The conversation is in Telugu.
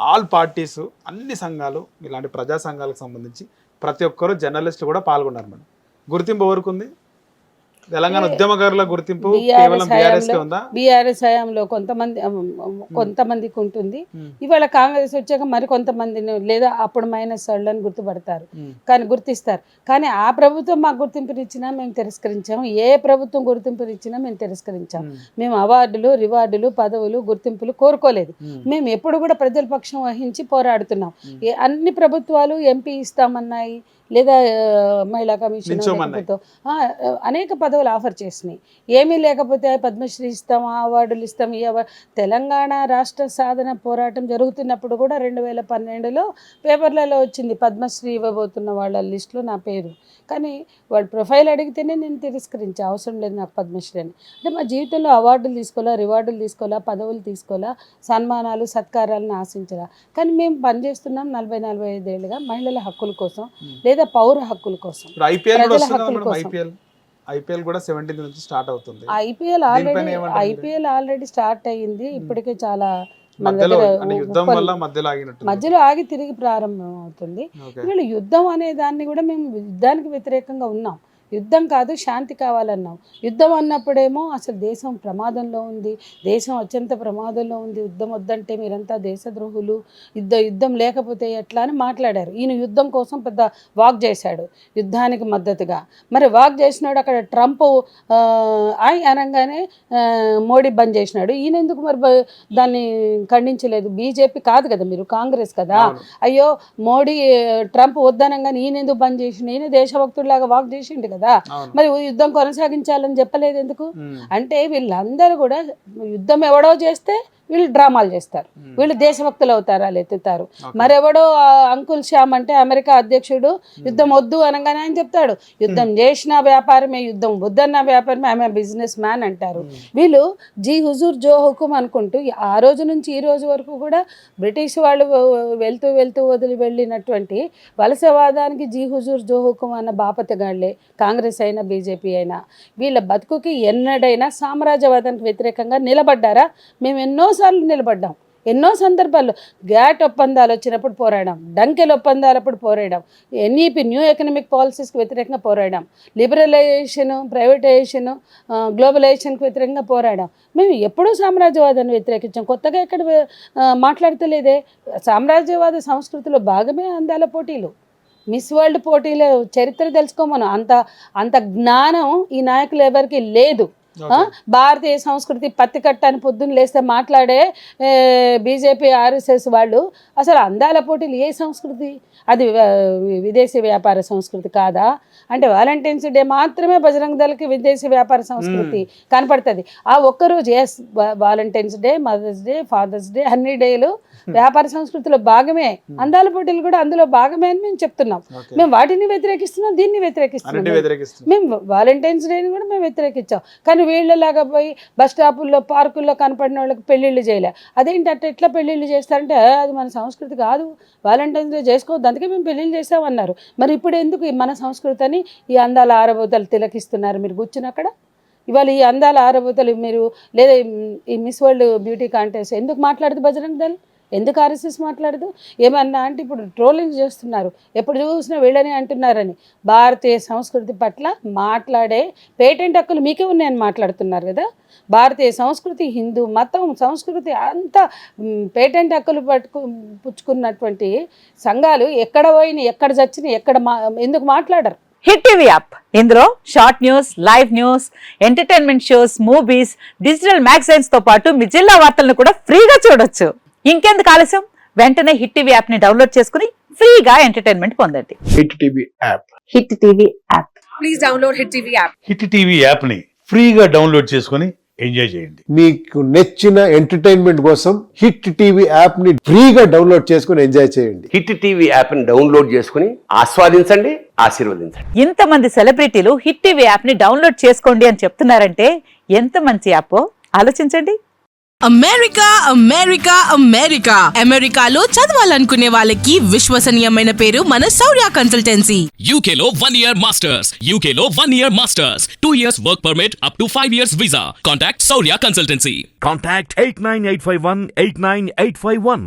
ఆల్ పార్టీస్, అన్ని సంఘాలు, ఇలాంటి ప్రజా సంఘాలకు సంబంధించి ప్రతి ఒక్కరు జర్నలిస్టులు కూడా పాల్గొన్నారు మేడం. గుర్తింపు ఎవరికి? తెలంగాణ ఉద్యమకారుల గుర్తింపు కేవలం బీఆర్ఎస్ కే ఉందా? బీఆర్ఎస్ హయాంలో కొంతమందికి ఉంటుంది. ఇవాళ కాంగ్రెస్ వచ్చాక మరి కొంతమందిని లేదా అప్పుడు మైనస్ వాళ్ళని గుర్తుపడతారు, కానీ గుర్తిస్తారు. కానీ ఆ ప్రభుత్వం మాకు గుర్తింపునిచ్చినా మేము తిరస్కరించాము, ఏ ప్రభుత్వం గుర్తింపునిచ్చినా మేము తిరస్కరించాము. మేము అవార్డులు, రివార్డులు, పదవులు, గుర్తింపులు కోరుకోలేదు. మేము ఎప్పుడు కూడా ప్రజల పక్షం వహించి పోరాడుతున్నాం. అన్ని ప్రభుత్వాలు ఎంపీ ఇస్తామన్నాయి, లేదా మహిళా కమిషన్ అనేక పదవులు ఆఫర్ చేసినాయి. ఏమీ లేకపోతే పద్మశ్రీ ఇస్తాం, ఆ అవార్డులు ఇస్తాం, ఈ అవార్డు. తెలంగాణ రాష్ట్ర సాధన పోరాటం జరుగుతున్నప్పుడు కూడా 2012లో పేపర్లలో వచ్చింది పద్మశ్రీ ఇవ్వబోతున్న వాళ్ళ లిస్టులో నా పేరు. కానీ వాడు ప్రొఫైల్ అడిగితేనే నేను తిరస్కరించా, అవసరం లేదు నాకు పద్మశ్రీ అని. అంటే మా జీవితంలో అవార్డులు తీసుకోవాలా, రివార్డులు తీసుకోవాలా, పదవులు తీసుకోవాలా, సన్మానాలు, సత్కారాలను ఆశించాలా. కానీ మేము పనిచేస్తున్నాం 40-45 ఏళ్ళుగా మహిళల హక్కుల కోసం, లేదా పౌర హక్కుల కోసం, ప్రజల హక్కుల కోసం. ఐపీఎల్ కూడా 17 నుంచి స్టార్ట్ అవుతుంది. ఐపీఎల్ ఆల్రెడీ స్టార్ట్ అయ్యింది. ఇప్పటికే చాలా మధ్యలో ఆగి తిరిగి ప్రారంభం అవుతుంది. వీళ్ళు యుద్ధం అనే దాన్ని కూడా మేము యుద్ధానికి వ్యతిరేకంగా ఉన్నాం. యుద్ధం కాదు, శాంతి కావాలన్నాం. యుద్ధం అన్నప్పుడేమో అసలు దేశం ప్రమాదంలో ఉంది, దేశం అత్యంత ప్రమాదంలో ఉంది, యుద్ధం వద్దంటే మీరంతా దేశద్రోహులు, యుద్ధం లేకపోతే ఎట్లా అని మాట్లాడారు. ఈయన యుద్ధం కోసం పెద్ద వాక్ చేశాడు యుద్ధానికి మద్దతుగా. మరి వాక్ చేసినాడు, అక్కడ ట్రంప్ అనగానే మోడీ బంద్ చేసినాడు. ఈయన ఎందుకు మరి దాన్ని ఖండించలేదు? బీజేపీ కాదు కదా, మీరు కాంగ్రెస్ కదా. అయ్యో మోడీ ట్రంప్ వద్దనగానే ఈయన ఎందుకు బంద్ చేసిండు? ఈయన దేశభక్తుడిలాగా వాక్ చేసిండు కదా. మరి యుద్ధం కొనసాగించాలని చెప్పలేదు ఎందుకు? అంటే వీళ్ళందరూ కూడా యుద్ధం ఎవడో చేస్తే వీళ్ళు డ్రామాలు చేస్తారు, వీళ్ళు దేశభక్తులు అవుతారా ఎత్తుతారు. మరెవడో అంకుల్ శ్యామ్ అంటే అమెరికా అధ్యక్షుడు యుద్ధం వద్దు అనగానే ఆయన చెప్తాడు యుద్ధం చేసిన వ్యాపారమే, యుద్ధం వద్దన్న వ్యాపారమే, ఆమె బిజినెస్ మ్యాన్ అంటారు. వీళ్ళు జీ హుజూర్ జో హుకుం అనుకుంటూ ఆ రోజు నుంచి ఈ రోజు వరకు కూడా బ్రిటిష్ వాళ్ళు వెళ్తూ వదిలి వెళ్ళినటువంటి వలసవాదానికి జీ హుజూర్ జో హుకుం అన్న బాపతగాళ్లే కాంగ్రెస్ అయినా బీజేపీ అయినా. వీళ్ళ బతుకుకి ఎన్నడైనా సామ్రాజ్యవాదానికి వ్యతిరేకంగా నిలబడ్డారా? మేము ఎన్నోసార్లు నిలబడ్డాం, ఎన్నో సందర్భాల్లో. గ్యాట్ ఒప్పందాలు వచ్చినప్పుడు పోరాడాం, డంకెల్ ఒప్పందాలప్పుడు పోరాడాం, ఎన్ఈపీ న్యూ ఎకనామిక్ పాలసీస్కి వ్యతిరేకంగా పోరాడాం, లిబరలైజేషను, ప్రైవేటైజేషను, గ్లోబలైజేషన్కి వ్యతిరేకంగా పోరాడాం. మేము ఎప్పుడూ సామ్రాజ్యవాదాన్ని వ్యతిరేకించాం, కొత్తగా ఎక్కడ మాట్లాడతలేదే. సామ్రాజ్యవాద సంస్కృతిలో భాగమే అందాల పోటీలు, మిస్ వరల్డ్ పోటీల చరిత్ర తెలుసుకోమను. అంత జ్ఞానం ఈ నాయకులు ఎవరికి లేదు. భారతీయ సంస్కృతి పత్తి కట్టని పొద్దున్న లేస్తే మాట్లాడే బీజేపీ ఆర్ఎస్ఎస్ వాళ్ళు అసలు అందాల పోటీలు ఏ సంస్కృతి? అది విదేశీ వ్యాపార సంస్కృతి కాదా? అంటే వాలంటైన్స్ డే మాత్రమే బజరంగ దళకి విదేశీ వ్యాపార సంస్కృతి కనపడుతుంది. ఆ ఒక్కరోజు ఎస్ Valentine's Day, Mother's Day, Father's Day, అన్ని డేలు వ్యాపార సంస్కృతిలో భాగమే. అందాల పోటీలు కూడా అందులో భాగమే అని మేము చెప్తున్నాం. మేము వాటిని వ్యతిరేకిస్తున్నాం, దీన్ని వ్యతిరేకిస్తున్నాం. మేము వాలంటైన్స్ డేని కూడా మేము వ్యతిరేకించాం. కానీ వీళ్ళలాగా పోయి బస్ స్టాపుల్లో, పార్కుల్లో కనపడిన వాళ్ళకి పెళ్ళిళ్ళు చేయలే. అదేంటి అట్లా ఎట్లా పెళ్ళిళ్ళు చేస్తారంటే అది మన సంస్కృతి కాదు, వాలంటైన్స్ డే చేసుకోవద్దు, అందుకే మేము పెళ్ళిళ్ళు చేసామన్నారు. మరి ఇప్పుడు ఎందుకు మన సంస్కృతి అని ఈ అందాల ఆరబోతలు తిలకిస్తున్నారు? మీరు కూర్చుని అక్కడ ఇవాళ ఈ అందాల ఆరబోతలు మీరు, లేదా ఈ మిస్ వరల్డ్ బ్యూటీ కాంటెస్ట్ ఎందుకు మాట్లాడదు బజరంగ దళ్? ఎందుకు ఆర్ఎస్ఎస్ మాట్లాడదు? ఏమన్నా అంటే ఇప్పుడు ట్రోలింగ్ చేస్తున్నారు, ఎప్పుడు చూసినా వీళ్ళని అంటున్నారని. భారతీయ సంస్కృతి పట్ల మాట్లాడే పేటెంట్ హక్కులు మీకే ఉన్నాయని మాట్లాడుతున్నారు కదా. భారతీయ సంస్కృతి, హిందూ మతం, సంస్కృతి అంతా పేటెంట్ హక్కులు పుచ్చుకున్నటువంటి సంఘాలు ఎక్కడ పోయినా, ఎక్కడ చచ్చినా, ఎందుకు మాట్లాడరు? హిట్ టీవీ యాప్, ఇందులో short news, live news, entertainment shows, movies, digital magazines తో పాటు మీ జిల్లా వార్తలను కూడా ఫ్రీగా చూడొచ్చు. ఇంకెందుకు ఆలస్యం, వెంటనే హిట్ టీవీ యాప్ ని డౌన్లోడ్ చేసుకుని ఫ్రీగా ఎంటర్టైన్మెంట్ పొందండి. Hit TV app, hit TV app, please download hit TV app. Hit TV app ని ఫ్రీగా డౌన్లోడ్ చేసుకుని ఎంజాయ్ చేయండి. మీకు నచ్చిన ఎంటర్టైన్మెంట్ కోసం హిట్ టీవీ యాప్ ని ఫ్రీగా డౌన్లోడ్ చేసుకుని ఎంజాయ్ చేయండి. హిట్ టీవీ యాప్ ని డౌన్లోడ్ చేసుకుని ఆస్వాదించండి, ఆశీర్వదించండి. ఇంతమంది సెలబ్రిటీలు హిట్ టీవీ యాప్ ని డౌన్లోడ్ చేసుకోండి అని చెప్తున్నారంటే ఎంత మంచి యాప్ ఆలోచించండి. అమెరికా అమెరికా అమెరికా అమెరికాలో చదవాలనుకునే వాళ్ళకి విశ్వసనీయమైన పేరు మన శౌర్య కన్సల్టెన్సీ. UK లో 1 year masters, UK లో 1 year masters, 2 years work permit up to 5 years visa. Contact Saurya Consultancy. Contact 89851 89851.